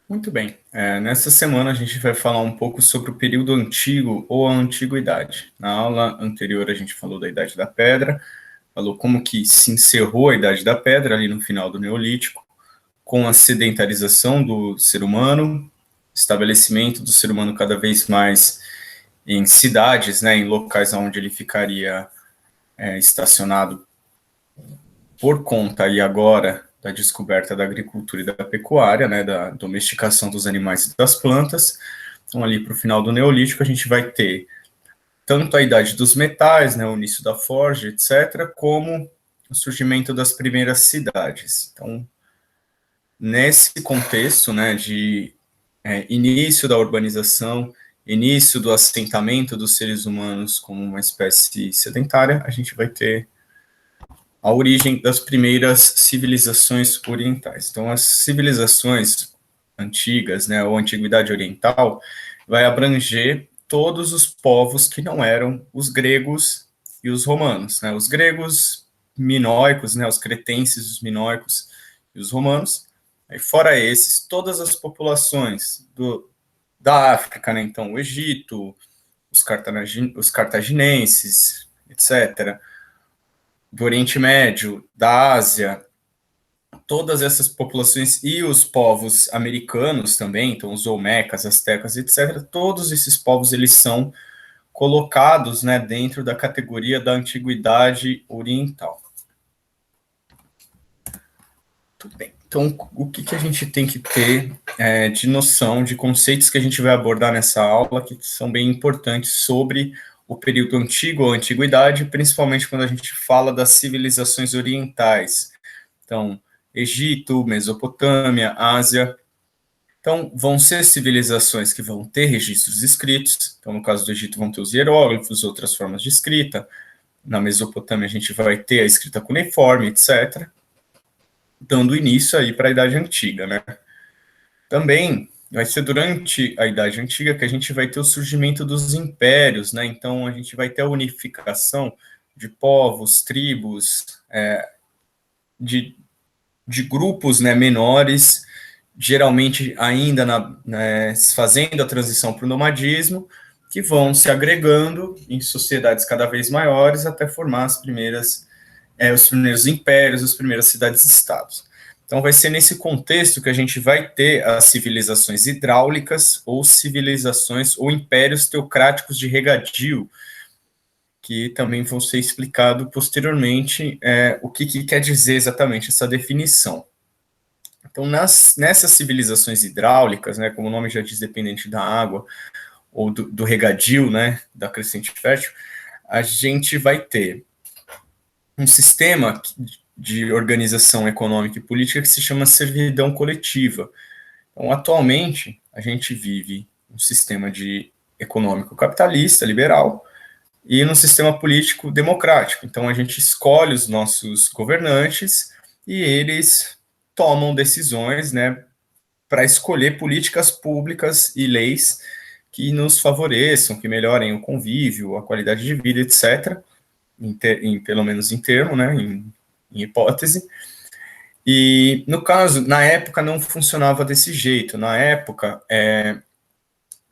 Muito bem. Nessa semana a gente vai falar um pouco sobre o período antigo ou a antiguidade. Na aula anterior a gente falou da Idade da Pedra, falou como que se encerrou a Idade da Pedra ali no final do Neolítico, com a sedentarização do ser humano, estabelecimento do ser humano cada vez mais em cidades, né, em locais onde ele ficaria estacionado por conta aí agora da descoberta da agricultura e da pecuária, né, da domesticação dos animais e das plantas. Então, ali para o final do Neolítico, a gente vai ter tanto a idade dos metais, né, o início da forja, etc., como o surgimento das primeiras cidades. Então, nesse contexto, né, de início da urbanização, início do assentamento dos seres humanos como uma espécie sedentária, a gente vai ter a origem das primeiras civilizações orientais. Então, as civilizações antigas, né, ou antiguidade oriental, vai abranger todos os povos que não eram os gregos e os romanos, né, os gregos minoicos, né, os cretenses, os minoicos e os romanos. Aí, fora esses, todas as populações da África, né, então o Egito, os cartaginenses, etc., do Oriente Médio, da Ásia, todas essas populações e os povos americanos também, então os olmecas, astecas, etc., todos esses povos eles são colocados, né, dentro da categoria da antiguidade oriental. Tudo bem. Então, o que a gente tem que ter de noção, de conceitos que a gente vai abordar nessa aula, que são bem importantes sobre o período antigo ou antiguidade, principalmente quando a gente fala das civilizações orientais. Então, Egito, Mesopotâmia, Ásia. Então, vão ser civilizações que vão ter registros escritos. Então, no caso do Egito, vão ter os hieróglifos, outras formas de escrita. Na Mesopotâmia, a gente vai ter a escrita cuneiforme, etc., dando início aí para a Idade Antiga, né? Também vai ser durante a Idade Antiga que a gente vai ter o surgimento dos impérios, né? Então, a gente vai ter a unificação de povos, tribos, de de grupos, né, menores, geralmente ainda fazendo a transição para o nomadismo, que vão se agregando em sociedades cada vez maiores até formar os primeiros impérios, as primeiras cidades-estados. Então, vai ser nesse contexto que a gente vai ter as civilizações hidráulicas ou civilizações ou impérios teocráticos de regadio, que também vão ser explicado posteriormente o que quer dizer exatamente essa definição. Então, nessas civilizações hidráulicas, né, como o nome já diz, dependente da água ou do regadio, né, da crescente fértil, a gente vai ter um sistema de organização econômica e política que se chama servidão coletiva. Então, atualmente, a gente vive um sistema de econômico capitalista, liberal, e num sistema político democrático. Então, a gente escolhe os nossos governantes e eles tomam decisões, né, para escolher políticas públicas e leis que nos favoreçam, que melhorem o convívio, a qualidade de vida, etc., pelo menos em termo, né, em hipótese. E, no caso, na época não funcionava desse jeito. Na época,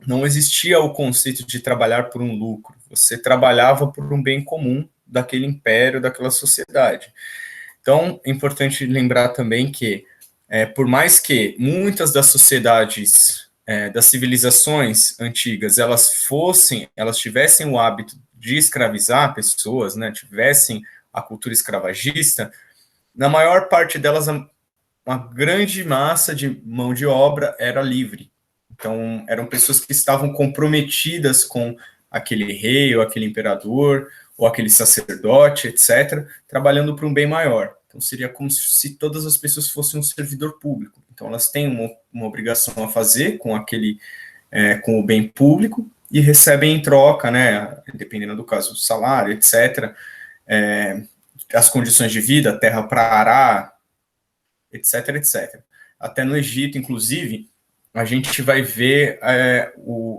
não existia o conceito de trabalhar por um lucro. Você trabalhava por um bem comum daquele império, daquela sociedade. Então, é importante lembrar também que, por mais que muitas das sociedades, das civilizações antigas, elas tivessem o hábito de escravizar pessoas, né, tivessem a cultura escravagista, na maior parte delas, uma grande massa de mão de obra era livre. Então, eram pessoas que estavam comprometidas com aquele rei, ou aquele imperador, ou aquele sacerdote, etc., trabalhando para um bem maior. Então, seria como se todas as pessoas fossem um servidor público. Então, elas têm uma obrigação a fazer com o bem público e recebem em troca, né, dependendo do caso, o salário, etc., as condições de vida, terra para arar, etc, etc. Até no Egito, inclusive, a gente vai ver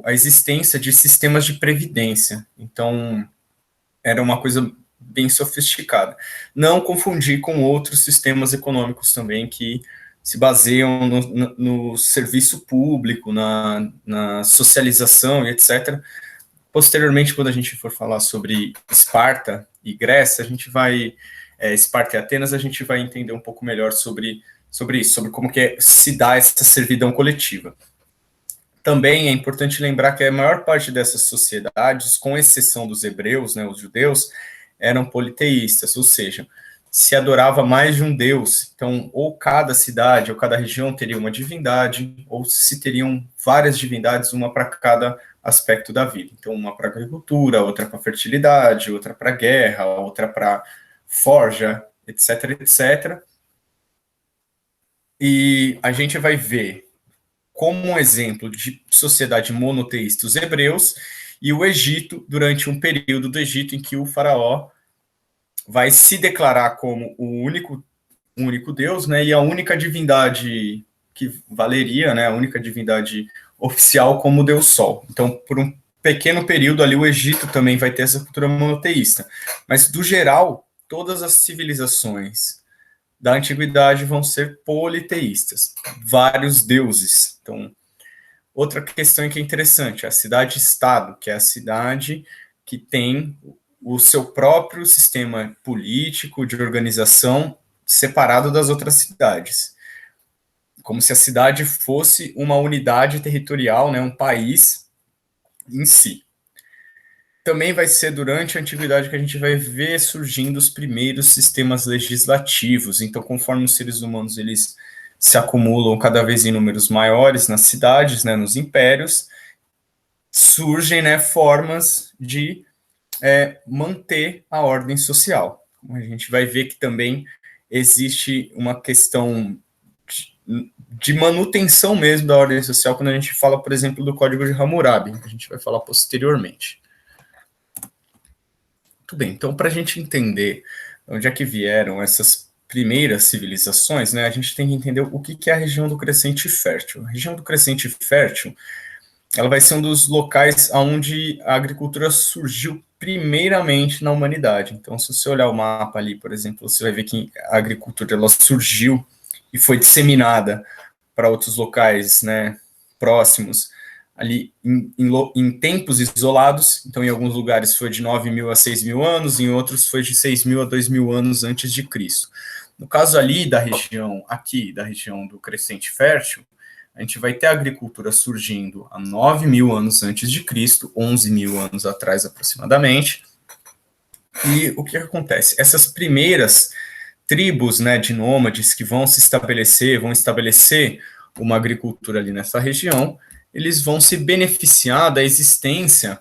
a existência de sistemas de previdência. Então, era uma coisa bem sofisticada. Não confundir com outros sistemas econômicos também que se baseiam no serviço público, na socialização e etc. Posteriormente, quando a gente for falar sobre Esparta e Grécia, a gente vai, Esparta e Atenas, a gente vai entender um pouco melhor sobre isso, sobre como que se dá essa servidão coletiva. Também é importante lembrar que a maior parte dessas sociedades, com exceção dos hebreus, né, os judeus, eram politeístas, ou seja, se adorava mais de um deus. Então, ou cada cidade ou cada região teria uma divindade, ou se teriam várias divindades, uma para cada aspecto da vida. Então, uma para agricultura, outra para fertilidade, outra para guerra, outra para forja, etc, etc. E a gente vai ver como um exemplo de sociedade monoteísta os hebreus e o Egito, durante um período do Egito em que o faraó vai se declarar como o único Deus, né, e a única divindade que valeria, né, a única divindade oficial como o Deus Sol. Então, por um pequeno período ali, o Egito também vai ter essa cultura monoteísta. Mas, do geral, todas as civilizações da antiguidade vão ser politeístas, vários deuses. Então, outra questão que é interessante, a cidade-estado, que é a cidade que tem o seu próprio sistema político de organização separado das outras cidades. Como se a cidade fosse uma unidade territorial, né, um país em si. Também vai ser durante a antiguidade que a gente vai ver surgindo os primeiros sistemas legislativos. Então, conforme os seres humanos eles se acumulam cada vez em números maiores nas cidades, né, nos impérios, surgem, né, formas de manter a ordem social. A gente vai ver que também existe uma questão de manutenção mesmo da ordem social quando a gente fala, por exemplo, do Código de Hammurabi, que a gente vai falar posteriormente. Muito bem, então para a gente entender onde é que vieram essas primeiras civilizações, né, a gente tem que entender o que é a região do Crescente Fértil. A região do Crescente Fértil, ela vai ser um dos locais onde a agricultura surgiu primeiramente na humanidade. Então, se você olhar o mapa ali, por exemplo, você vai ver que a agricultura ela surgiu e foi disseminada para outros locais, né, próximos, ali em tempos isolados. Então, em alguns lugares foi de 9.000 a 6.000 anos, em outros foi de 6.000 a 2.000 anos antes de Cristo. No caso ali da região, aqui, da região do Crescente Fértil, a gente vai ter a agricultura surgindo há 9.000 anos antes de Cristo, 11.000 anos atrás aproximadamente. E o que acontece? Essas primeiras tribos, né, de nômades que vão estabelecer uma agricultura ali nessa região, eles vão se beneficiar da existência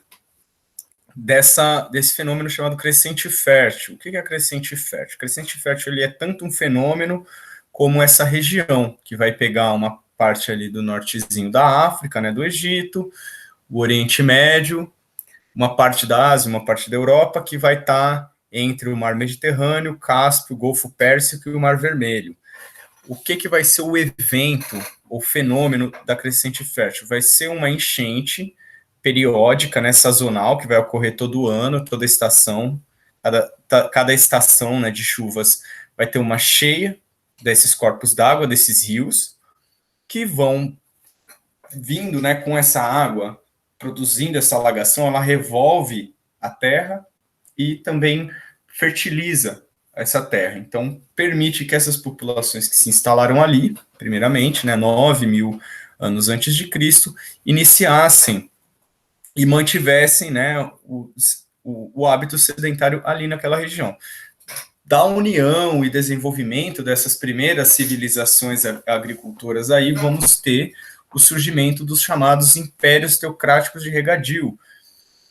desse fenômeno chamado crescente fértil. O que é crescente fértil? Crescente fértil ele é tanto um fenômeno como essa região, que vai pegar uma parte ali do nortezinho da África, né, do Egito, o Oriente Médio, uma parte da Ásia, uma parte da Europa, que vai estar entre o Mar Mediterrâneo, Cáspio, o Golfo Pérsico e o Mar Vermelho. O que vai ser o evento, o fenômeno da crescente fértil? Vai ser uma enchente periódica, né, sazonal, que vai ocorrer todo ano, toda estação, cada estação, né, de chuvas vai ter uma cheia desses corpos d'água, desses rios, que vão vindo, né, com essa água, produzindo essa alagação, ela revolve a terra e também fertiliza essa terra. Então, permite que essas populações que se instalaram ali, primeiramente, né, 9.000 anos antes de Cristo, iniciassem e mantivessem, né, o hábito sedentário ali naquela região. Da união e desenvolvimento dessas primeiras civilizações agricultoras aí, vamos ter o surgimento dos chamados impérios teocráticos de regadio,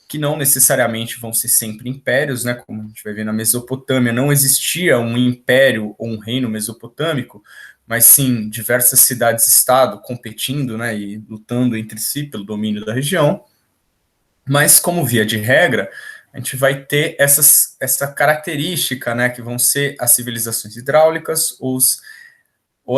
que não necessariamente vão ser sempre impérios, né, como a gente vai ver na Mesopotâmia, não existia um império ou um reino mesopotâmico, mas sim diversas cidades-estado competindo, né, e lutando entre si pelo domínio da região. Mas, como via de regra, a gente vai ter essa característica, né, que vão ser as civilizações hidráulicas ou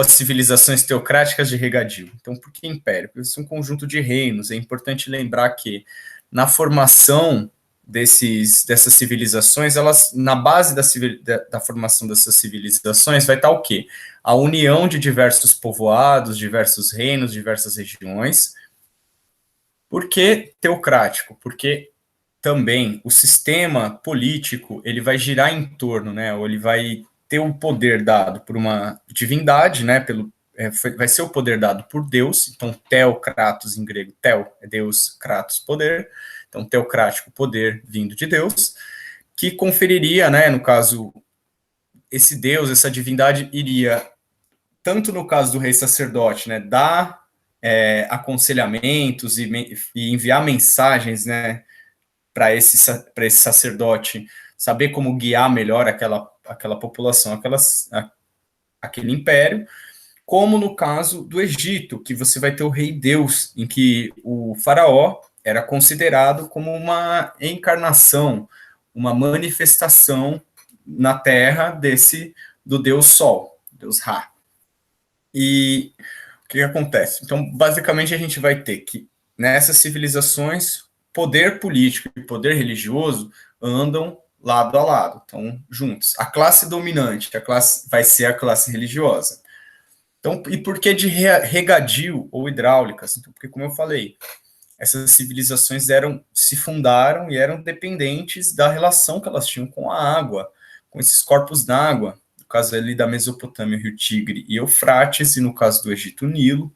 as civilizações teocráticas de regadio. Então, por que império? Porque isso é um conjunto de reinos. É importante lembrar que, na formação dessas civilizações, elas, na base da formação dessas civilizações, vai estar o quê? A união de diversos povoados, diversos reinos, diversas regiões. Por que teocrático? Porque também o sistema político, ele vai girar em torno, né, ou ele vai ter um poder dado por uma divindade, né, vai ser o poder dado por Deus, então teokratos em grego, tel é Deus, kratos, poder, então teocrático, poder vindo de Deus, que conferiria, né, no caso, esse Deus, essa divindade iria, tanto no caso do rei sacerdote, né, dar aconselhamentos e enviar mensagens, né, para esse sacerdote saber como guiar melhor aquela população, aquele império, como no caso do Egito, que você vai ter o rei Deus, em que o faraó era considerado como uma encarnação, uma manifestação na terra do Deus Sol, Deus Ra. E o que acontece? Então, basicamente, a gente vai ter que, nessas civilizações, poder político e poder religioso andam lado a lado, estão juntos. A classe dominante, vai ser a classe religiosa. Então, e por que de regadio ou hidráulicas? Então, porque, como eu falei, essas civilizações se fundaram e eram dependentes da relação que elas tinham com a água, com esses corpos d'água. No caso ali da Mesopotâmia, o rio Tigre e Eufrates, e no caso do Egito, o Nilo.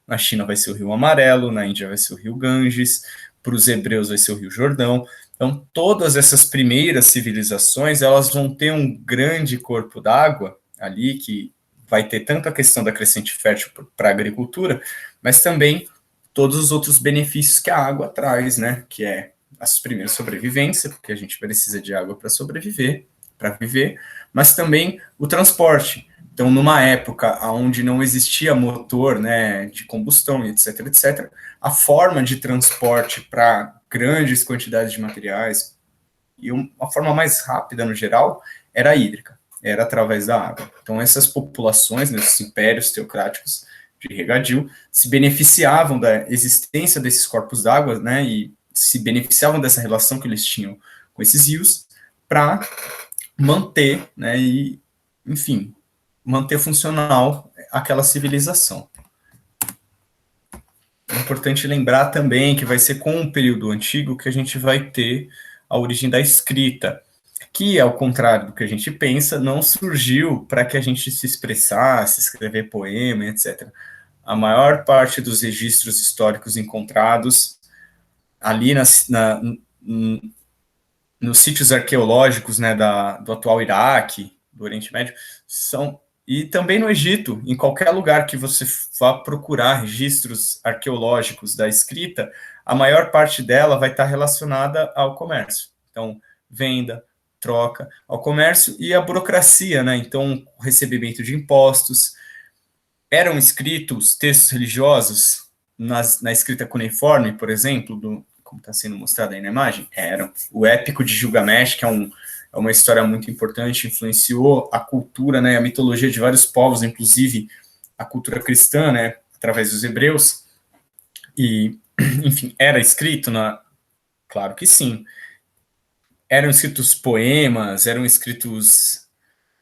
Na China vai ser o Rio Amarelo, na Índia vai ser o Rio Ganges, para os hebreus vai ser o Rio Jordão. Então, todas essas primeiras civilizações, elas vão ter um grande corpo d'água ali, que vai ter tanto a questão da crescente fértil para a agricultura, mas também todos os outros benefícios que a água traz, né? Que é as primeiras sobrevivência, porque a gente precisa de água para sobreviver, para viver, mas também o transporte. Então, numa época onde não existia motor, né, de combustão, etc., etc., a forma de transporte para grandes quantidades de materiais e uma forma mais rápida, no geral, era hídrica, era através da água. Então, essas populações, né, esses impérios teocráticos de regadio, se beneficiavam da existência desses corpos d'água, né, e se beneficiavam dessa relação que eles tinham com esses rios para manter, né, e, enfim, manter funcional aquela civilização. É importante lembrar também que vai ser com o período antigo que a gente vai ter a origem da escrita, que, ao contrário do que a gente pensa, não surgiu para que a gente se expressasse, escrever poema, etc. A maior parte dos registros históricos encontrados ali nos sítios arqueológicos, né, do atual Iraque, do Oriente Médio, e também no Egito, em qualquer lugar que você vá procurar registros arqueológicos da escrita, a maior parte dela vai estar relacionada ao comércio. Então, venda, troca, ao comércio e à burocracia, né? Então, o recebimento de impostos. Eram escritos textos religiosos na escrita cuneiforme, por exemplo, como está sendo mostrado aí na imagem? Eram. O Épico de Gilgamesh, que é uma história muito importante, influenciou a cultura, né, a mitologia de vários povos, inclusive a cultura cristã, né, através dos hebreus. E, enfim, era escrito Claro que sim. Eram escritos poemas, eram escritos,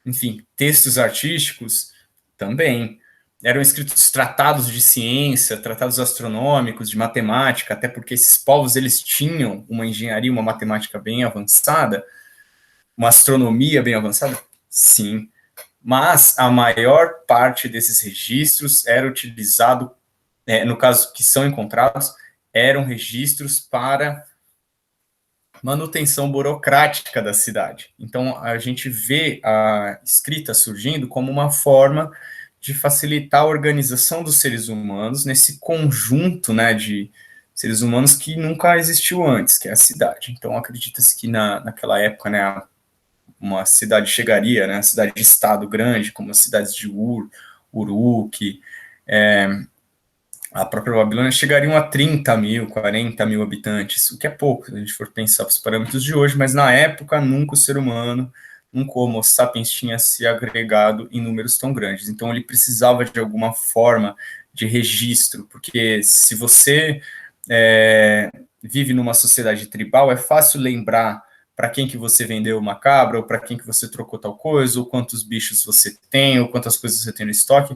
enfim, textos artísticos também. Eram escritos tratados de ciência, tratados astronômicos, de matemática, até porque esses povos eles tinham uma engenharia, uma matemática bem avançada, uma astronomia bem avançada? Sim. Mas a maior parte desses registros era utilizado, no caso que são encontrados, eram registros para manutenção burocrática da cidade. Então, a gente vê a escrita surgindo como uma forma de facilitar a organização dos seres humanos nesse conjunto, né, de seres humanos que nunca existiu antes, que é a cidade. Então, acredita-se que naquela época, né, uma cidade chegaria, né, cidade de estado grande, como as cidades de Uruk, a própria Babilônia, chegariam a 30 mil, 40 mil habitantes, o que é pouco, se a gente for pensar os parâmetros de hoje, mas na época nunca o ser humano, nunca o Homo sapiens tinha se agregado em números tão grandes, então ele precisava de alguma forma de registro, porque se você vive numa sociedade tribal, é fácil lembrar para quem que você vendeu uma cabra, ou para quem que você trocou tal coisa, ou quantos bichos você tem, ou quantas coisas você tem no estoque,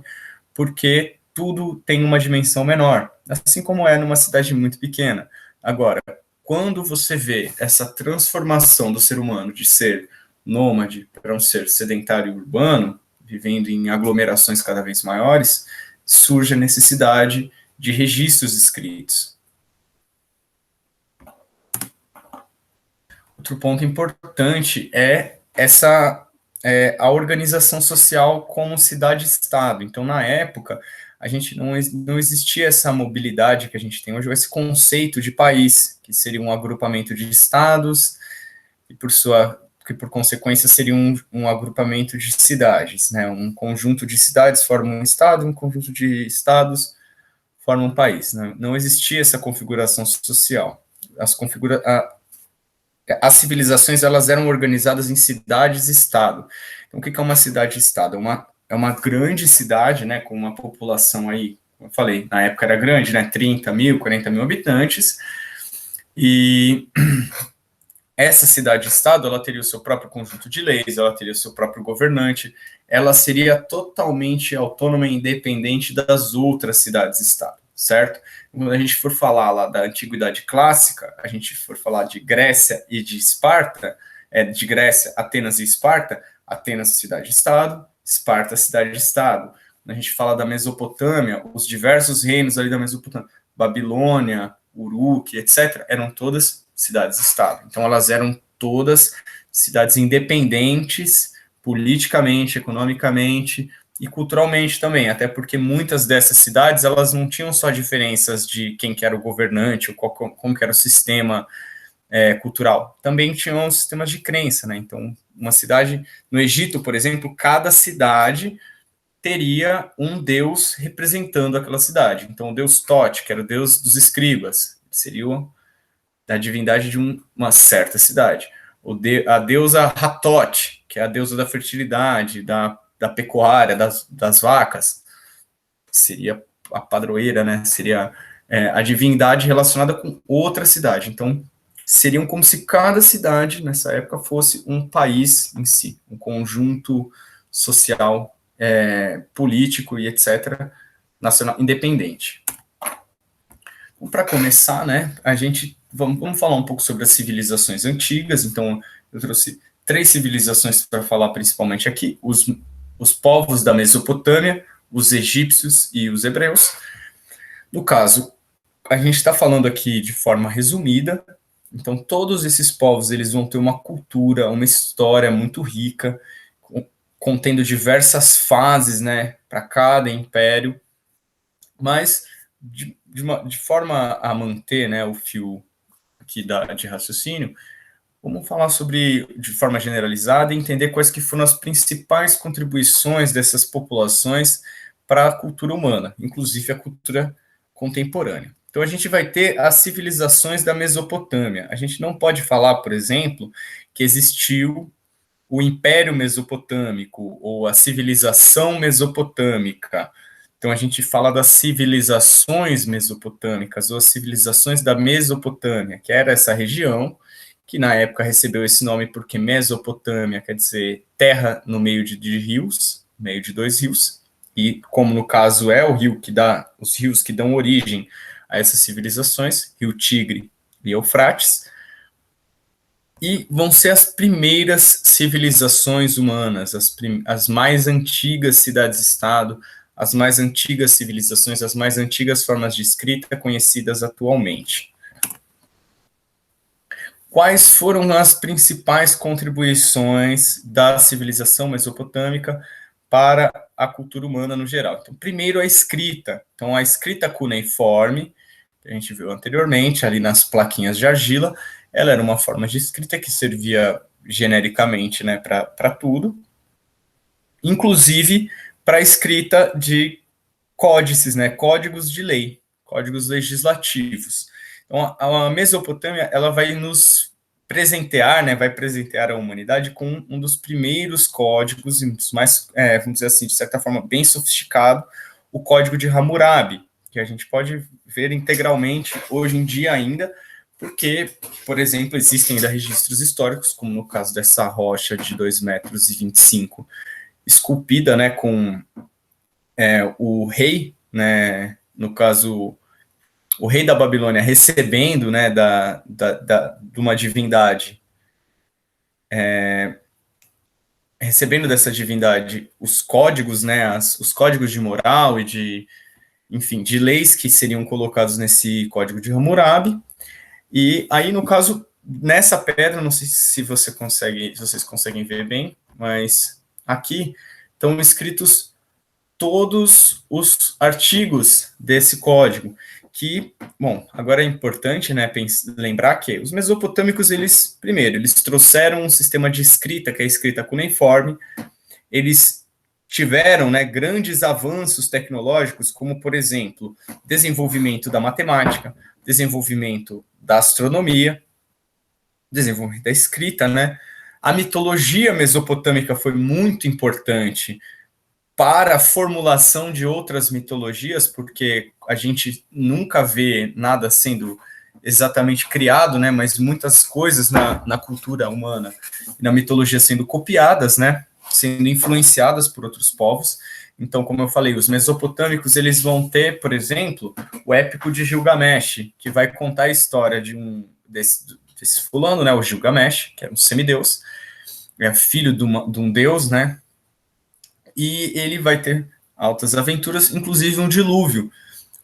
porque tudo tem uma dimensão menor, assim como é numa cidade muito pequena. Agora, quando você vê essa transformação do ser humano de ser nômade para um ser sedentário e urbano, vivendo em aglomerações cada vez maiores, surge a necessidade de registros escritos. Outro ponto importante é a organização social como cidade-estado. Então, na época, a gente não existia essa mobilidade que a gente tem hoje, esse conceito de país, que seria um agrupamento de estados, e que por consequência seria um agrupamento de cidades, né? Um conjunto de cidades forma um estado, um conjunto de estados forma um país. Né? Não existia essa configuração social. As civilizações elas eram organizadas em cidades-estado. Então, o que é uma cidade-estado? É uma grande cidade, né, com uma população aí, como eu falei, na época era grande, né, 30 mil, 40 mil habitantes, e essa cidade-estado, ela teria o seu próprio conjunto de leis, ela teria o seu próprio governante, ela seria totalmente autônoma e independente das outras cidades-estado, certo? Quando a gente for falar lá da Antiguidade Clássica, a gente for falar de Grécia e de Esparta, de Grécia, Atenas e Esparta, Atenas cidade-estado, Esparta cidade-estado. Quando a gente fala da Mesopotâmia, os diversos reinos ali da Mesopotâmia, Babilônia, Uruk, etc., eram todas cidades-estado. Então, elas eram todas cidades independentes, politicamente, economicamente e culturalmente também, até porque muitas dessas cidades, elas não tinham só diferenças de quem que era o governante, ou como que era o sistema cultural, também tinham sistemas de crença, né? Então, uma cidade, no Egito, por exemplo, cada cidade teria um deus representando aquela cidade. Então, o deus Tote, que era o deus dos escribas, seria da divindade de uma certa cidade. A deusa Hatot, que é a deusa da fertilidade, da pecuária, das vacas, seria a padroeira, né? Seria a divindade relacionada com outra cidade. Então, seriam como se cada cidade, nessa época, fosse um país em si, um conjunto social, político e etc., nacional, independente. Para começar, né, vamos falar um pouco sobre as civilizações antigas. Então, eu trouxe 3 civilizações para falar principalmente aqui: os povos da Mesopotâmia, os egípcios e os hebreus. No caso, a gente está falando aqui de forma resumida. Então, todos esses povos eles vão ter uma cultura, uma história muito rica, contendo diversas fases, né, para cada império. Mas de forma a manter, né, o fio aqui de raciocínio, vamos falar sobre, de forma generalizada, e entender quais que foram as principais contribuições dessas populações para a cultura humana, inclusive a cultura contemporânea. Então, a gente vai ter as civilizações da Mesopotâmia. A gente não pode falar, por exemplo, que existiu o Império Mesopotâmico ou a civilização mesopotâmica. Então, a gente fala das civilizações mesopotâmicas ou as civilizações da Mesopotâmia, que era essa região que na época recebeu esse nome porque Mesopotâmia quer dizer terra no meio de rios, meio de 2 rios, e como no caso é o rio que dá, os rios que dão origem a essas civilizações, Rio Tigre e Eufrates, e vão ser as primeiras civilizações humanas, as mais antigas cidades-estado, as mais antigas civilizações, as mais antigas formas de escrita conhecidas atualmente. Quais foram as principais contribuições da civilização mesopotâmica para a cultura humana no geral? Então, primeiro, a escrita. Então, a escrita cuneiforme, que a gente viu anteriormente, ali nas plaquinhas de argila, ela era uma forma de escrita que servia genericamente, né, para tudo, inclusive para a escrita de códices, né, códigos de lei, códigos legislativos. Então, a Mesopotâmia, ela vai nos presentear, né, vai presentear a humanidade com um dos primeiros códigos, um dos mais, vamos dizer assim, de certa forma, bem sofisticado, o Código de Hammurabi, que a gente pode ver integralmente hoje em dia ainda, porque, por exemplo, existem ainda registros históricos, como no caso dessa rocha de 2,25 m, esculpida, né, com o rei, né, no caso, o rei da Babilônia recebendo, né, de uma divindade, recebendo dessa divindade os códigos, né, os códigos de moral e de, enfim, de leis que seriam colocados nesse código de Hammurabi. E aí, no caso, nessa pedra, não sei se vocês conseguem ver bem, mas aqui estão escritos todos os artigos desse código, que, bom, agora é importante, né, lembrar que os mesopotâmicos, primeiro, eles trouxeram um sistema de escrita, que é a escrita cuneiforme, eles tiveram, né, grandes avanços tecnológicos, como, por exemplo, desenvolvimento da matemática, desenvolvimento da astronomia, desenvolvimento da escrita, né? A mitologia mesopotâmica foi muito importante para a formulação de outras mitologias, porque a gente nunca vê nada sendo exatamente criado, né? Mas muitas coisas na cultura humana e na mitologia sendo copiadas, né? Sendo influenciadas por outros povos. Então, como eu falei, os mesopotâmicos, eles vão ter, por exemplo, o épico de Gilgamesh, que vai contar a história desse fulano, né, o Gilgamesh, que é um semideus, é filho de um deus, né, e ele vai ter altas aventuras, inclusive um dilúvio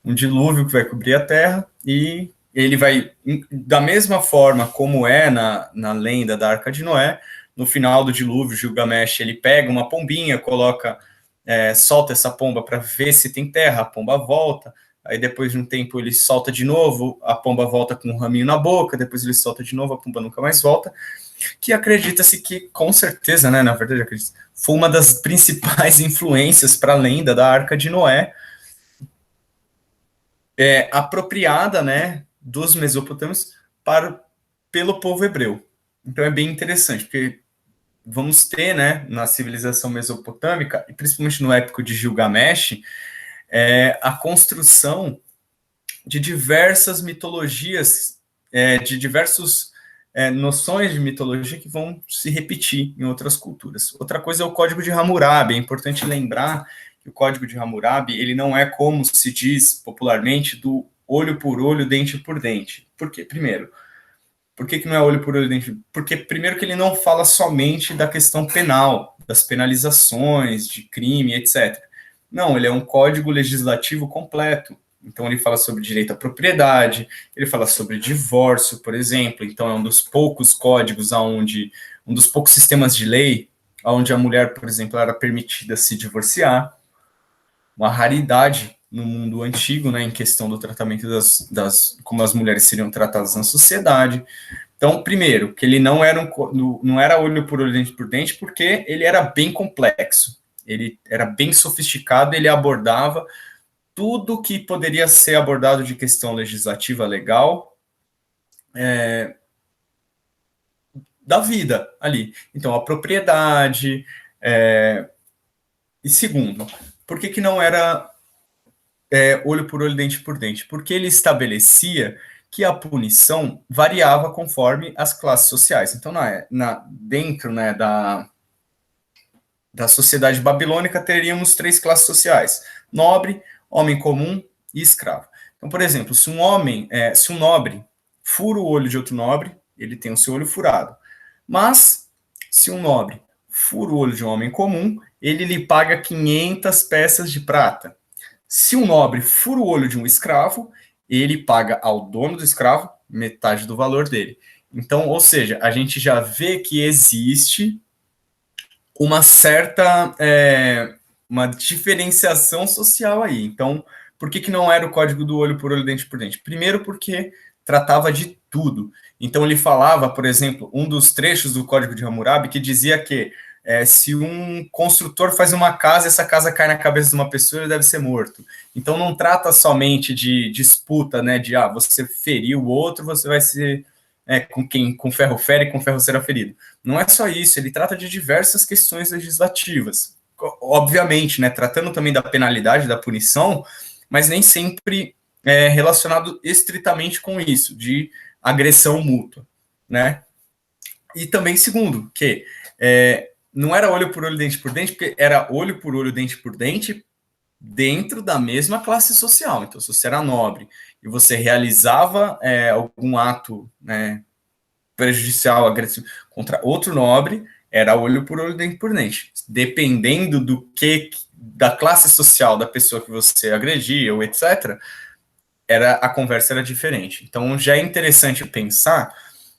que vai cobrir a Terra, e ele vai, da mesma forma como é na lenda da Arca de Noé, no final do dilúvio, Gilgamesh, ele pega uma pombinha, solta essa pomba para ver se tem terra, a pomba volta, aí depois de um tempo ele solta de novo, a pomba volta com um raminho na boca, depois ele solta de novo, a pomba nunca mais volta, que acredita-se que, com certeza, né, na verdade, foi uma das principais influências para a lenda da Arca de Noé, apropriada, né, dos mesopotâmios pelo povo hebreu. Então é bem interessante, porque vamos ter, né, na civilização mesopotâmica, e principalmente no épico de Gilgamesh, a construção de diversas mitologias, de diversos noções de mitologia que vão se repetir em outras culturas. Outra coisa é o Código de Hammurabi. É importante lembrar que o Código de Hammurabi, ele não é como se diz popularmente do olho por olho, dente por dente. Por quê? Primeiro, por que não é olho por olho, dente? Porque, primeiro, que ele não fala somente da questão penal, das penalizações, de crime, etc. Não, ele é um código legislativo completo. Então, ele fala sobre direito à propriedade, ele fala sobre divórcio, por exemplo. Então, é um dos poucos códigos um dos poucos sistemas de lei onde a mulher, por exemplo, era permitida se divorciar. Uma raridade no mundo antigo, né, em questão do tratamento como as mulheres seriam tratadas na sociedade. Então, primeiro, que ele não era olho por olho, dente por dente, porque ele era bem complexo, ele era bem sofisticado, ele abordava tudo que poderia ser abordado de questão legislativa legal da vida ali. Então, a propriedade. E segundo, por que não era olho por olho, dente por dente? Porque ele estabelecia que a punição variava conforme as classes sociais. Então, dentro, né, da sociedade babilônica, teríamos 3 classes sociais: nobre, homem comum e escravo. Então, por exemplo, se um nobre fura o olho de outro nobre, ele tem o seu olho furado. Mas, se um nobre fura o olho de um homem comum, ele lhe paga 500 peças de prata. Se um nobre fura o olho de um escravo, ele paga ao dono do escravo metade do valor dele. Então, ou seja, a gente já vê que existe uma certa uma diferenciação social aí. Então, por que não era o código do olho por olho, dente por dente? Primeiro, porque tratava de tudo. Então, ele falava, por exemplo, um dos trechos do Código de Hammurabi que dizia que se um construtor faz uma casa, essa casa cai na cabeça de uma pessoa, ele deve ser morto. Então, não trata somente de disputa, né, de você feriu o outro, você vai ser com ferro fere, com ferro será ferido. Não é só isso, ele trata de diversas questões legislativas. Obviamente, né, tratando também da penalidade, da punição, mas nem sempre relacionado estritamente com isso, de agressão mútua, né? E também, segundo, que não era olho por olho, dente por dente, porque era olho por olho, dente por dente, dentro da mesma classe social. Então, se você era nobre e você realizava algum ato, né, prejudicial, agressivo contra outro nobre, era olho por olho, dente por dente. Dependendo da classe social da pessoa que você agredia, ou etc., a conversa era diferente. Então, já é interessante pensar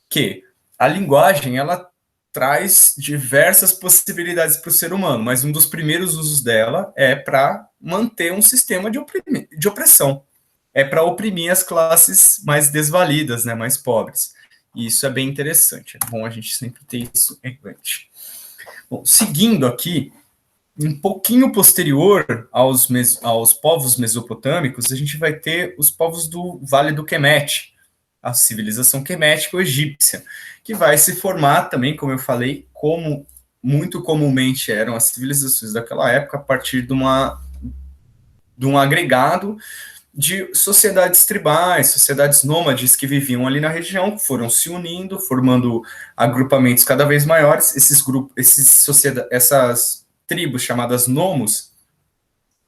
que a linguagem, ela traz diversas possibilidades para o ser humano, mas um dos primeiros usos dela é para manter um sistema de opressão, é para oprimir as classes mais desvalidas, né, mais pobres. E isso é bem interessante, é bom a gente sempre ter isso em mente. Bom, seguindo aqui, um pouquinho posterior aos povos mesopotâmicos, a gente vai ter os povos do Vale do Quemete, a civilização quemética ou egípcia, que vai se formar também, como eu falei, como muito comumente eram as civilizações daquela época, a partir de um agregado de sociedades tribais, sociedades nômades que viviam ali na região, foram se unindo, formando agrupamentos cada vez maiores. Essas tribos chamadas nomos,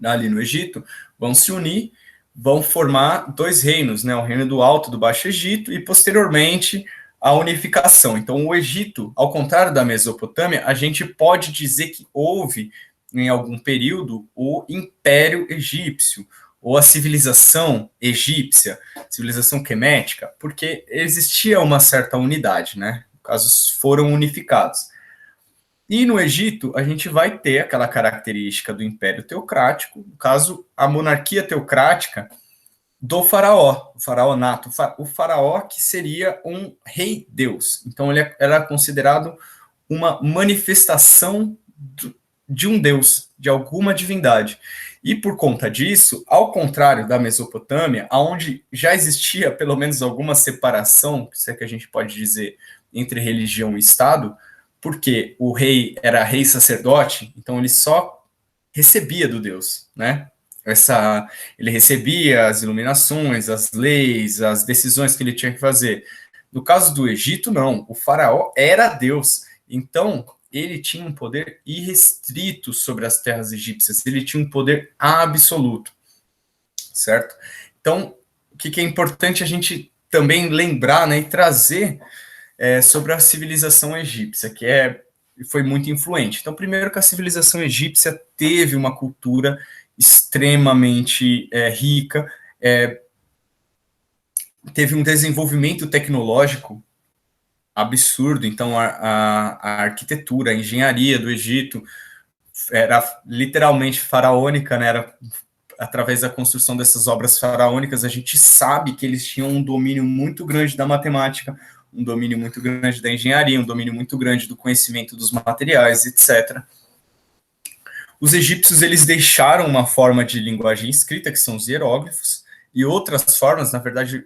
ali no Egito, vão se unir, vão formar dois reinos, né, o reino do Alto e do Baixo Egito, e posteriormente a unificação. Então, o Egito, ao contrário da Mesopotâmia, a gente pode dizer que houve, em algum período, o Império Egípcio, ou a civilização egípcia, civilização quemética, porque existia uma certa unidade, né? Casos foram unificados. E no Egito, a gente vai ter aquela característica do Império Teocrático, no caso, a monarquia teocrática do faraó, o faraonato, o faraó que seria um rei-deus. Então, ele era considerado uma manifestação de um deus, de alguma divindade. E por conta disso, ao contrário da Mesopotâmia, onde já existia pelo menos alguma separação, se é que a gente pode dizer, entre religião e Estado, porque o rei era rei sacerdote, então ele só recebia do Deus, né? Ele recebia as iluminações, as leis, as decisões que ele tinha que fazer. No caso do Egito, não. O faraó era Deus. Então, ele tinha um poder irrestrito sobre as terras egípcias. Ele tinha um poder absoluto, certo? Então, o que é importante a gente também lembrar, né, e trazer sobre a civilização egípcia, que foi muito influente. Então, primeiro que a civilização egípcia teve uma cultura extremamente rica, teve um desenvolvimento tecnológico absurdo. Então, a arquitetura, a engenharia do Egito era literalmente faraônica, né? Era através da construção dessas obras faraônicas, a gente sabe que eles tinham um domínio muito grande da matemática, um domínio muito grande da engenharia, um domínio muito grande do conhecimento dos materiais, etc. Os egípcios, eles deixaram uma forma de linguagem escrita, que são os hieróglifos, e outras formas, na verdade,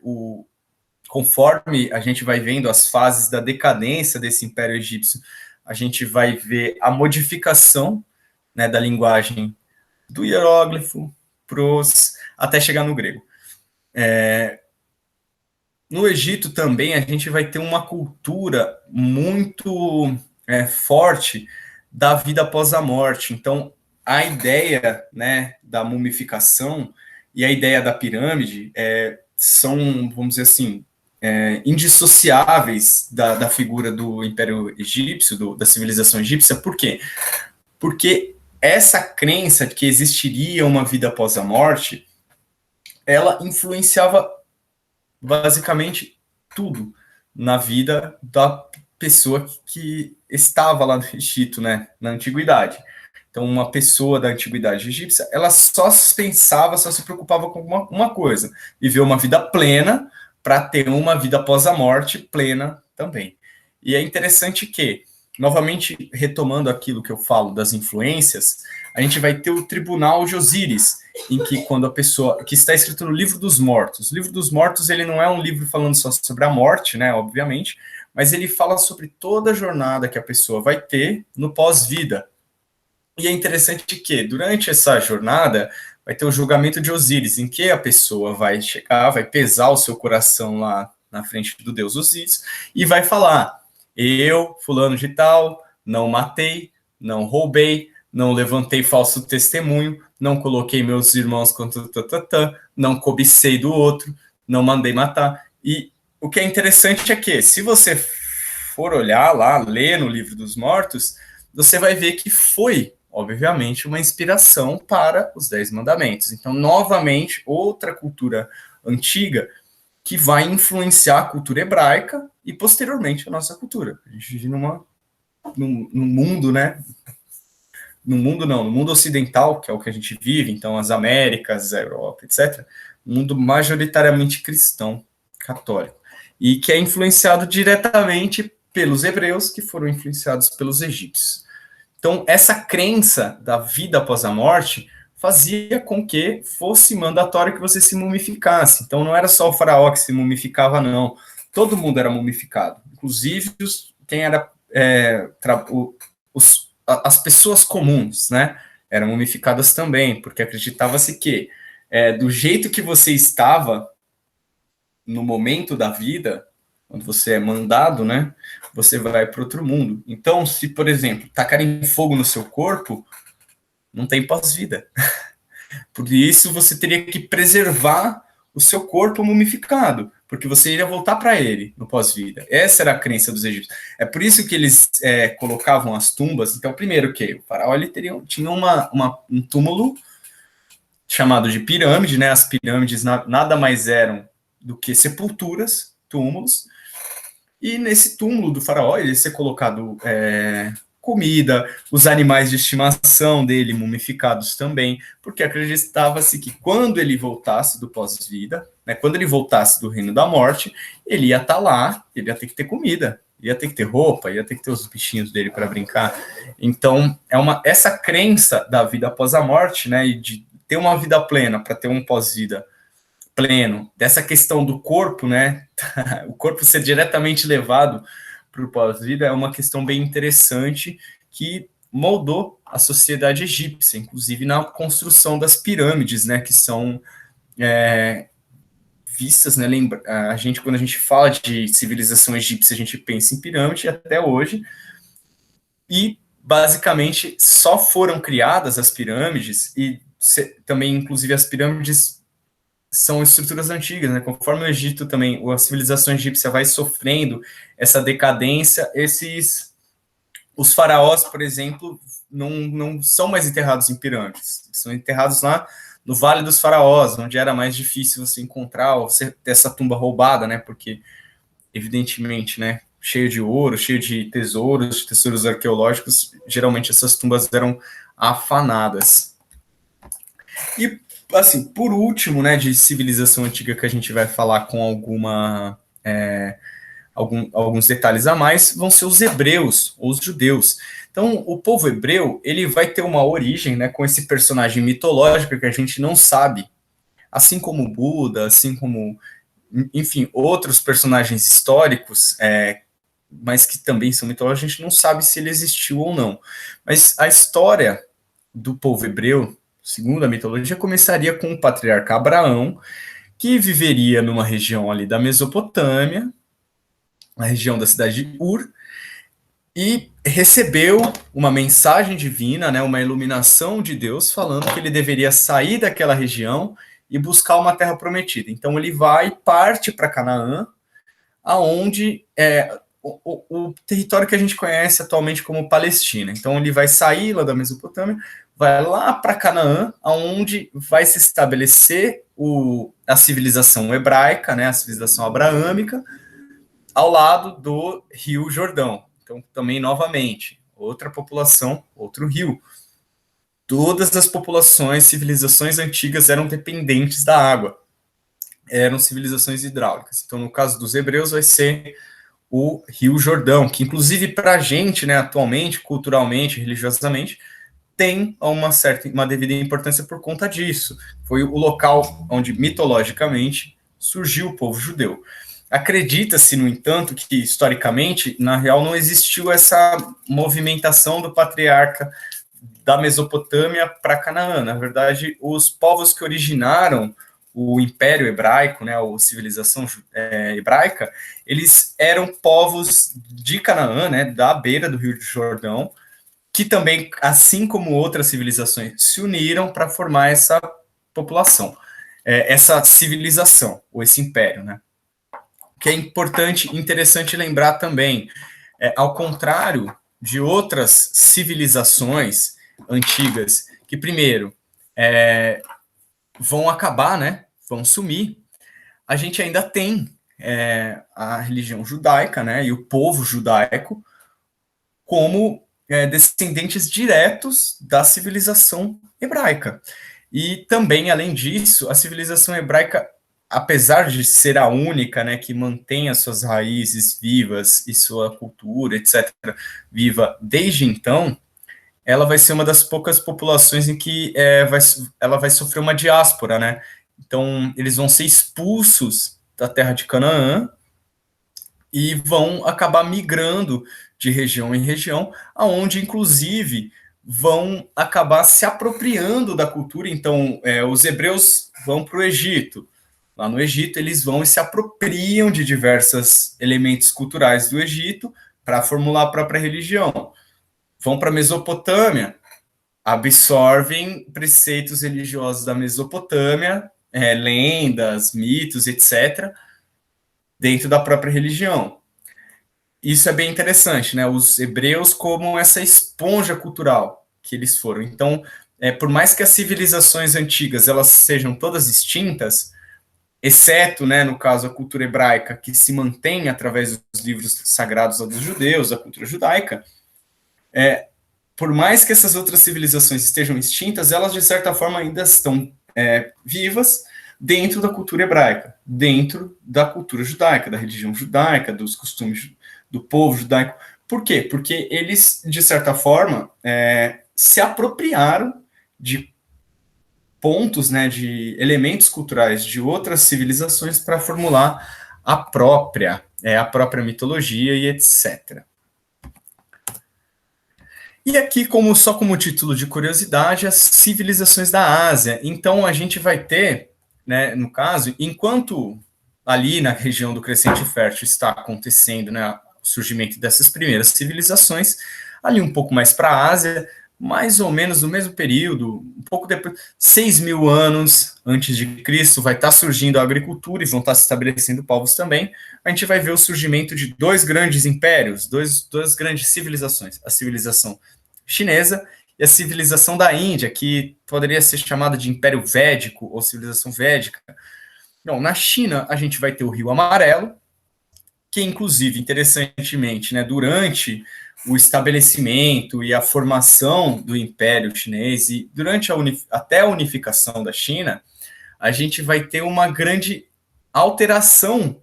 conforme a gente vai vendo as fases da decadência desse Império Egípcio, a gente vai ver a modificação, né, da linguagem do hieróglifo, até chegar no grego. No Egito também a gente vai ter uma cultura muito forte da vida após a morte. Então, a ideia, né, da mumificação e a ideia da pirâmide são, vamos dizer assim, indissociáveis da figura do Império Egípcio, da civilização egípcia. Por quê? Porque essa crença de que existiria uma vida após a morte, ela influenciava basicamente tudo na vida da pessoa que estava lá no Egito, né, na antiguidade. Então, uma pessoa da antiguidade egípcia, ela só pensava, só se preocupava com uma coisa: viver uma vida plena para ter uma vida após a morte plena também. E é interessante que, novamente retomando aquilo que eu falo das influências, a gente vai ter o Tribunal de Osíris, em que quando a pessoa, que está escrito no Livro dos Mortos. O Livro dos Mortos, ele não é um livro falando só sobre a morte, né, obviamente, mas ele fala sobre toda a jornada que a pessoa vai ter no pós-vida. E é interessante que, durante essa jornada, vai ter o julgamento de Osíris, em que a pessoa vai chegar, vai pesar o seu coração lá na frente do deus Osíris, e vai falar: eu, fulano de tal, não matei, não roubei, não levantei falso testemunho, não coloquei meus irmãos contra não cobicei do outro, não mandei matar. E o que é interessante é que, se você for olhar lá, ler no Livro dos Mortos, você vai ver que foi, obviamente, uma inspiração para os 10 Mandamentos. Então, novamente, outra cultura antiga que vai influenciar a cultura hebraica e, posteriormente, a nossa cultura. A gente vive num mundo, né? No mundo ocidental, que é o que a gente vive, então as Américas, a Europa, etc., um mundo majoritariamente cristão, católico, e que é influenciado diretamente pelos hebreus, que foram influenciados pelos egípcios. Então, essa crença da vida após a morte fazia com que fosse mandatório que você se mumificasse. Então, não era só o faraó que se mumificava, não. Todo mundo era mumificado, inclusive quem era as pessoas comuns, né, eram mumificadas também, porque acreditava-se que do jeito que você estava no momento da vida, quando você é mandado, né, você vai para outro mundo. Então, se, por exemplo, tacarem fogo no seu corpo, não tem pós-vida. Por isso, você teria que preservar o seu corpo mumificado, porque você iria voltar para ele no pós-vida. Essa era a crença dos egípcios. É por isso que eles colocavam as tumbas. Então, primeiro que o faraó ele tinha um túmulo chamado de pirâmide, né? As pirâmides nada mais eram do que sepulturas, túmulos, e nesse túmulo do faraó ele ia ser colocado comida, os animais de estimação dele mumificados também, porque acreditava-se que quando ele voltasse do pós-vida, né, quando ele voltasse do reino da morte, ele ia estar lá, ele ia ter que ter comida, ia ter que ter roupa, ia ter que ter os bichinhos dele para brincar. Então, essa crença da vida após a morte, né, e de ter uma vida plena para ter um pós-vida pleno, dessa questão do corpo, né, o corpo ser diretamente levado para o pós-vida, é uma questão bem interessante que moldou a sociedade egípcia, inclusive na construção das pirâmides, né, que são vistas, né, quando a gente fala de civilização egípcia, a gente pensa em pirâmide até hoje, e basicamente só foram criadas as pirâmides, e também, inclusive, as pirâmides são estruturas antigas, né? Conforme o Egito também, a civilização egípcia vai sofrendo essa decadência, os faraós, por exemplo, não são mais enterrados em pirâmides, são enterrados lá no Vale dos Faraós, onde era mais difícil você encontrar, ou você ter essa tumba roubada, né? Porque, evidentemente, né, cheio de ouro, cheio de tesouros arqueológicos, geralmente essas tumbas eram afanadas. E, assim, por último, né, de civilização antiga que a gente vai falar com alguns detalhes a mais, vão ser os hebreus, ou os judeus. Então, o povo hebreu, ele vai ter uma origem, né, com esse personagem mitológico que a gente não sabe, assim como Buda, assim como, enfim, outros personagens históricos, mas que também são mitológicos, a gente não sabe se ele existiu ou não. Mas a história do povo hebreu, segundo a mitologia, começaria com o patriarca Abraão, que viveria numa região ali da Mesopotâmia, na região da cidade de Ur, e recebeu uma mensagem divina, né, uma iluminação de Deus, falando que ele deveria sair daquela região e buscar uma terra prometida. Então ele parte para Canaã, aonde o território que a gente conhece atualmente como Palestina. Então ele vai sair lá da Mesopotâmia, vai lá para Canaã, aonde vai se estabelecer a civilização hebraica, né, a civilização abraâmica, ao lado do Rio Jordão. Então, também, novamente, outra população, outro rio. Todas as populações, civilizações antigas eram dependentes da água. Eram civilizações hidráulicas. Então, no caso dos hebreus, vai ser o Rio Jordão, que, inclusive, para a gente, né, atualmente, culturalmente, religiosamente, tem uma devida importância por conta disso. Foi o local onde, mitologicamente, surgiu o povo judeu. Acredita-se, no entanto, que historicamente, na real, não existiu essa movimentação do patriarca da Mesopotâmia para Canaã. Na verdade, os povos que originaram o Império Hebraico, né, ou civilização hebraica, eles eram povos de Canaã, né, da beira do Rio de Jordão, que também, assim como outras civilizações, se uniram para formar essa população, essa civilização, ou esse império, né? O que é importante, interessante lembrar também, ao contrário de outras civilizações antigas, que primeiro vão acabar, né? Vão sumir. A gente ainda tem a religião judaica, né? E o povo judaico como descendentes diretos da civilização hebraica. E também, além disso, a civilização hebraica, apesar de ser a única, né, que mantém as suas raízes vivas e sua cultura, etc., viva desde então, ela vai ser uma das poucas populações em que ela vai sofrer uma diáspora, né? Então, eles vão ser expulsos da terra de Canaã e vão acabar migrando de região em região, aonde, inclusive, vão acabar se apropriando da cultura. Então, os hebreus vão para o Egito. Lá no Egito, eles vão e se apropriam de diversos elementos culturais do Egito para formular a própria religião. Vão para a Mesopotâmia, absorvem preceitos religiosos da Mesopotâmia, lendas, mitos, etc., dentro da própria religião. Isso é bem interessante, né? Os hebreus como essa esponja cultural que eles foram. Então, por mais que as civilizações antigas elas sejam todas extintas, exceto, né, no caso, a cultura hebraica, que se mantém através dos livros sagrados dos judeus, a cultura judaica, por mais que essas outras civilizações estejam extintas, elas, de certa forma, ainda estão vivas dentro da cultura hebraica, dentro da cultura judaica, da religião judaica, dos costumes do povo judaico. Por quê? Porque eles, de certa forma, se apropriaram de pontos, né, de elementos culturais de outras civilizações para formular a própria mitologia e etc. E aqui, só como título de curiosidade, as civilizações da Ásia. Então, a gente vai ter, né, no caso, enquanto ali na região do Crescente Fértil está acontecendo, né, o surgimento dessas primeiras civilizações, ali um pouco mais para a Ásia, mais ou menos no mesmo período, um pouco depois, 6.000 anos antes de Cristo, vai estar surgindo a agricultura e vão estar se estabelecendo povos também. A gente vai ver o surgimento de dois grandes impérios, duas grandes civilizações, a civilização chinesa e a civilização da Índia, que poderia ser chamada de Império Védico ou civilização védica. Não, na China, a gente vai ter o Rio Amarelo, que, inclusive, interessantemente, né, durante o estabelecimento e a formação do Império Chinês e durante até a unificação da China, a gente vai ter uma grande alteração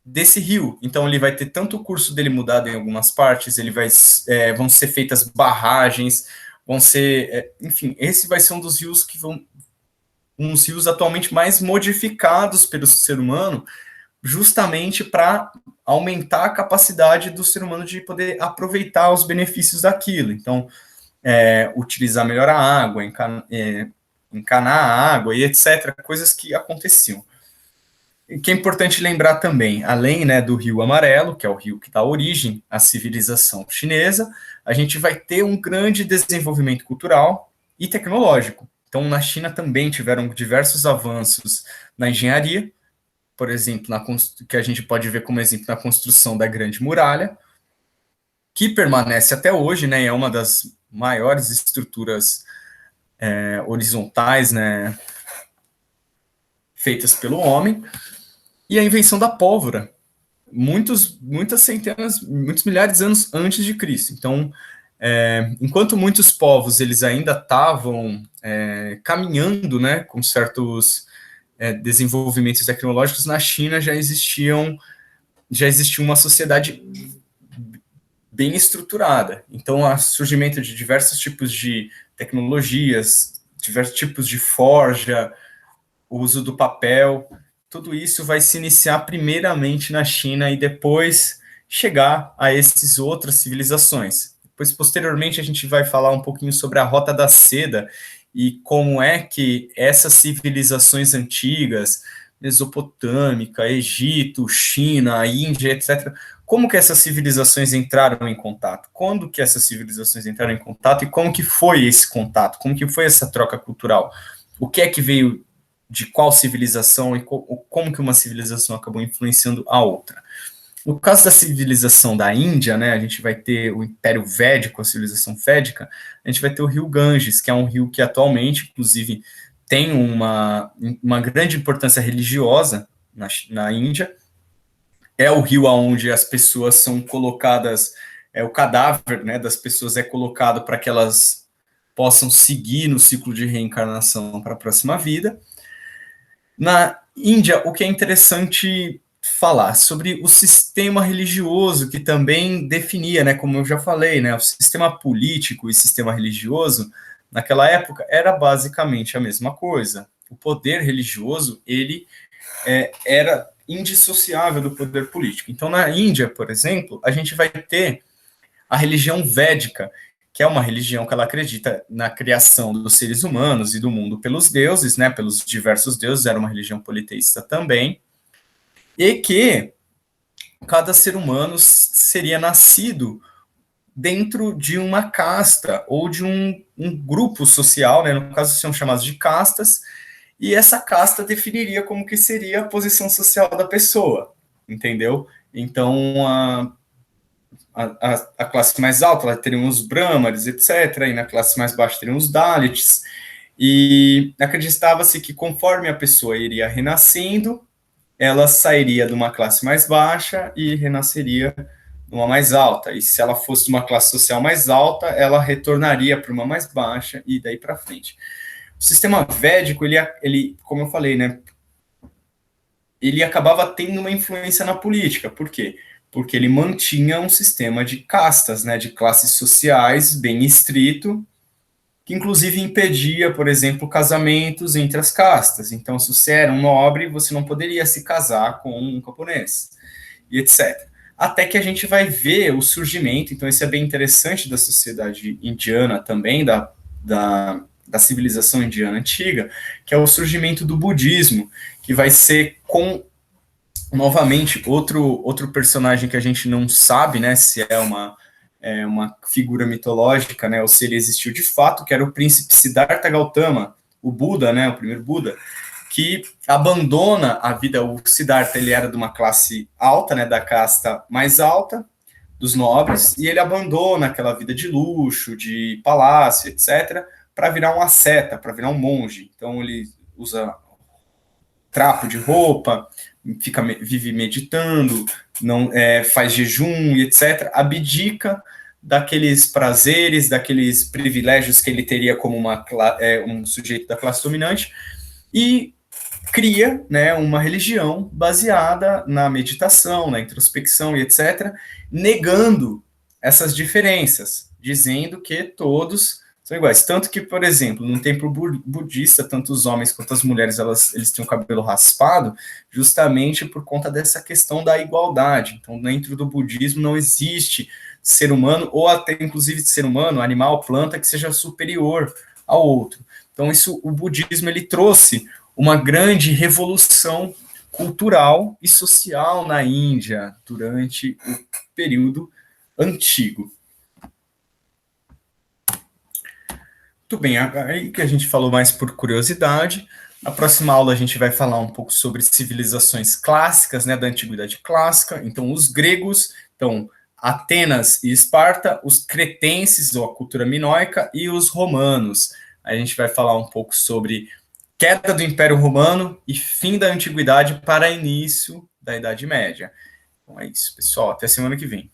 desse rio. Então, ele vai ter tanto o curso dele mudado em algumas partes, vão ser feitas barragens, vão ser... enfim, esse vai ser um dos rios que vão... uns rios atualmente mais modificados pelo ser humano, justamente para aumentar a capacidade do ser humano de poder aproveitar os benefícios daquilo. Então, utilizar melhor a água, encanar a água e etc., coisas que aconteciam. O que é importante lembrar também, além, né, do Rio Amarelo, que é o rio que dá origem à civilização chinesa, a gente vai ter um grande desenvolvimento cultural e tecnológico. Então, na China também tiveram diversos avanços na engenharia, por exemplo, que a gente pode ver como exemplo na construção da Grande Muralha, que permanece até hoje, né, é uma das maiores estruturas horizontais, né, feitas pelo homem, e a invenção da pólvora, muitos milhares de anos antes de Cristo. Então, enquanto muitos povos eles ainda estavam caminhando, né, com certos desenvolvimentos tecnológicos, na China já existia uma sociedade bem estruturada. Então, o surgimento de diversos tipos de tecnologias, diversos tipos de forja, o uso do papel, tudo isso vai se iniciar primeiramente na China e depois chegar a essas outras civilizações. Depois, posteriormente, a gente vai falar um pouquinho sobre a Rota da Seda, e como é que essas civilizações antigas, Mesopotâmica, Egito, China, Índia, etc., como que essas civilizações entraram em contato? Quando que essas civilizações entraram em contato e como que foi esse contato? Como que foi essa troca cultural? O que é que veio de qual civilização e como que uma civilização acabou influenciando a outra? No caso da civilização da Índia, né, a gente vai ter o Império Védico, a civilização védica, a gente vai ter o rio Ganges, que é um rio que atualmente, inclusive, tem uma grande importância religiosa na Índia. É o rio onde as pessoas são colocadas, o cadáver, né, das pessoas é colocado para que elas possam seguir no ciclo de reencarnação para a próxima vida. Na Índia, o que é interessante falar sobre o sistema religioso, que também definia, né, como eu já falei, né, o sistema político e sistema religioso, naquela época, era basicamente a mesma coisa. O poder religioso, ele era indissociável do poder político. Então, na Índia, por exemplo, a gente vai ter a religião védica, que é uma religião que ela acredita na criação dos seres humanos e do mundo pelos deuses, né, pelos diversos deuses, era uma religião politeísta também, e que cada ser humano seria nascido dentro de uma casta ou de um grupo social, né, no caso são chamados de castas, e essa casta definiria como que seria a posição social da pessoa, entendeu? Então, a classe mais alta, ela teria os brahmanes, etc., e na classe mais baixa teriam os dalits, e acreditava-se que conforme a pessoa iria renascendo, ela sairia de uma classe mais baixa e renasceria numa mais alta, e se ela fosse de uma classe social mais alta, ela retornaria para uma mais baixa, e daí para frente. O sistema védico, ele, como eu falei, né, ele acabava tendo uma influência na política. Por quê? Porque ele mantinha um sistema de castas, né, de classes sociais bem estrito, que inclusive impedia, por exemplo, casamentos entre as castas. Então, se você era um nobre, você não poderia se casar com um camponês, e etc. Até que a gente vai ver o surgimento, então isso é bem interessante da sociedade indiana também, da civilização indiana antiga, que é o surgimento do budismo, que vai ser com novamente outro personagem que a gente não sabe, né, se é uma figura mitológica, né, ou se ele existiu de fato, que era o príncipe Siddhartha Gautama, o Buda, né, o primeiro Buda, que abandona a vida. O Siddhartha, ele era de uma classe alta, né, da casta mais alta dos nobres, e ele abandona aquela vida de luxo, de palácio, etc., para virar um asceta, para virar um monge. Então ele usa trapo de roupa, vive meditando, não faz jejum e etc., abdica daqueles prazeres, daqueles privilégios que ele teria como um sujeito da classe dominante, e cria, né, uma religião baseada na meditação, na introspecção e etc., negando essas diferenças, dizendo que todos são iguais. Tanto que, por exemplo, no templo budista, tanto os homens quanto as mulheres, eles têm o cabelo raspado, justamente por conta dessa questão da igualdade. Então, dentro do budismo não existe ser humano, ou até inclusive ser humano, animal, planta, que seja superior ao outro. Então, o budismo, ele trouxe uma grande revolução cultural e social na Índia durante o período antigo. Muito bem, aí que a gente falou mais por curiosidade. Na próxima aula a gente vai falar um pouco sobre civilizações clássicas, né, da antiguidade clássica. Então, os gregos, então Atenas e Esparta, os cretenses, ou a cultura minoica, e os romanos. A gente vai falar um pouco sobre queda do Império Romano e fim da Antiguidade para início da Idade Média. Então é isso, pessoal. Até semana que vem.